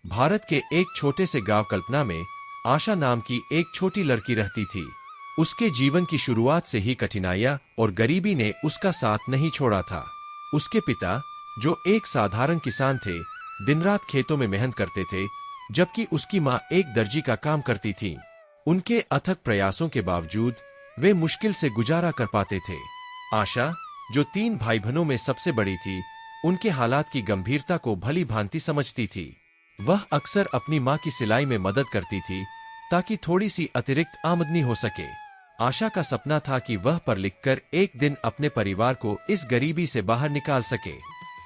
भारत के एक छोटे से गांव कल्पना में आशा नाम की एक छोटी लड़की रहती थी। उसके जीवन की शुरुआत से ही कठिनाइयां और गरीबी ने उसका साथ नहीं छोड़ा था। उसके पिता, जो एक साधारण किसान थे, दिन रात खेतों में मेहनत करते थे, जबकि उसकी माँ एक दर्जी का काम करती थी। उनके अथक प्रयासों के बावजूद वे मुश्किल से गुजारा कर पाते थे। आशा, जो 3 भाई बहनों में सबसे बड़ी थी, उनके हालात की गंभीरता को भली भांति समझती थी। वह अक्सर अपनी माँ की सिलाई में मदद करती थी ताकि थोड़ी सी अतिरिक्त आमदनी हो सके। आशा का सपना था कि वह पढ़ लिखकर एक दिन अपने परिवार को इस गरीबी से बाहर निकाल सके,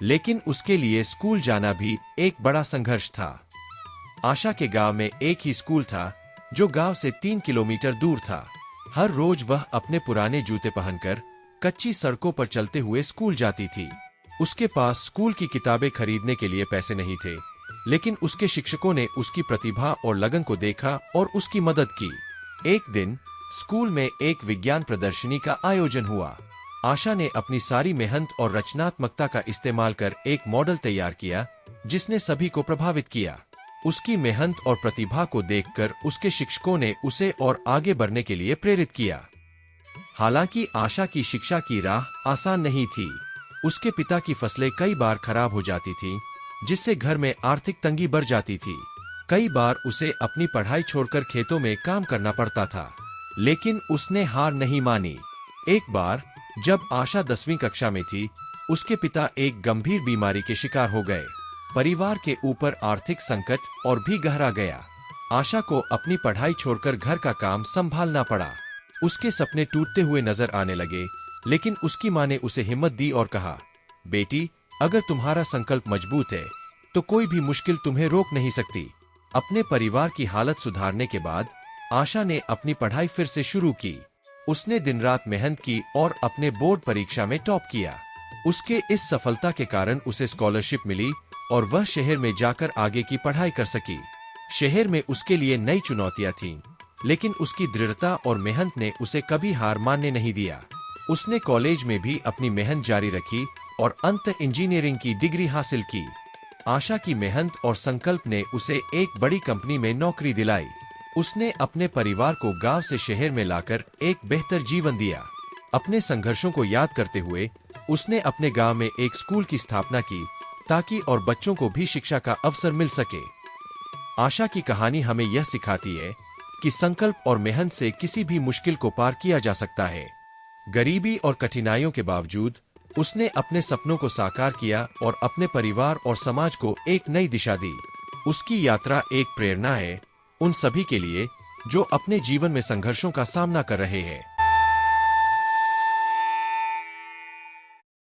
लेकिन उसके लिए स्कूल जाना भी एक बड़ा संघर्ष था। आशा के गांव में एक ही स्कूल था, जो गांव से 3 किलोमीटर दूर था। हर रोज वह अपने पुराने जूते पहनकर कच्ची सड़कों पर चलते हुए स्कूल जाती थी। उसके पास स्कूल की किताबें खरीदने के लिए पैसे नहीं थे, लेकिन उसके शिक्षकों ने उसकी प्रतिभा और लगन को देखा और उसकी मदद की। एक दिन स्कूल में एक विज्ञान प्रदर्शनी का आयोजन हुआ। आशा ने अपनी सारी मेहनत और रचनात्मकता का इस्तेमाल कर एक मॉडल तैयार किया, जिसने सभी को प्रभावित किया। उसकी मेहनत और प्रतिभा को देखकर उसके शिक्षकों ने उसे और आगे बढ़ने के लिए प्रेरित किया। हालांकि आशा की शिक्षा की राह आसान नहीं थी। उसके पिता की फसलें कई बार खराब हो जाती थीं, जिससे घर में आर्थिक तंगी बढ़ जाती थी। कई बार उसे अपनी पढ़ाई छोड़कर खेतों में काम करना पड़ता था, लेकिन उसने हार नहीं मानी। एक बार जब आशा 10वीं कक्षा में थी, उसके पिता एक गंभीर बीमारी के शिकार हो गए। परिवार के ऊपर आर्थिक संकट और भी गहरा गया। आशा को अपनी पढ़ाई छोड़कर घर का काम संभालना पड़ा। उसके सपने टूटते हुए नजर आने लगे, लेकिन उसकी माँ ने उसे हिम्मत दी और कहा, बेटी, अगर तुम्हारा संकल्प मजबूत है, तो कोई भी मुश्किल तुम्हें रोक नहीं सकती। अपने परिवार की हालत सुधारने के बाद आशा ने अपनी पढ़ाई फिर से शुरू की। उसने दिन रात मेहनत की और अपने बोर्ड परीक्षा में टॉप किया। उसके इस सफलता के कारण उसे स्कॉलरशिप मिली और वह शहर में जाकर आगे की पढ़ाई कर सकी। शहर में उसके लिए नई चुनौतियां थीं, लेकिन उसकी दृढ़ता और मेहनत ने उसे कभी हार मानने नहीं दिया। उसने कॉलेज में भी अपनी मेहनत जारी रखी और अंत इंजीनियरिंग की डिग्री हासिल की। आशा की मेहनत और संकल्प ने उसे एक बड़ी कंपनी में नौकरी दिलाई। उसने अपने परिवार को गांव से शहर में लाकर एक बेहतर जीवन दिया। अपने संघर्षों को याद करते हुए उसने अपने गांव में एक स्कूल की स्थापना की, ताकि और बच्चों को भी शिक्षा का अवसर मिल सके। आशा की कहानी हमें यह सिखाती है कि संकल्प और मेहनत से किसी भी मुश्किल को पार किया जा सकता है। गरीबी और कठिनाइयों के बावजूद उसने अपने सपनों को साकार किया और अपने परिवार और समाज को एक नई दिशा दी। उसकी यात्रा एक प्रेरणा है उन सभी के लिए जो अपने जीवन में संघर्षों का सामना कर रहे हैं।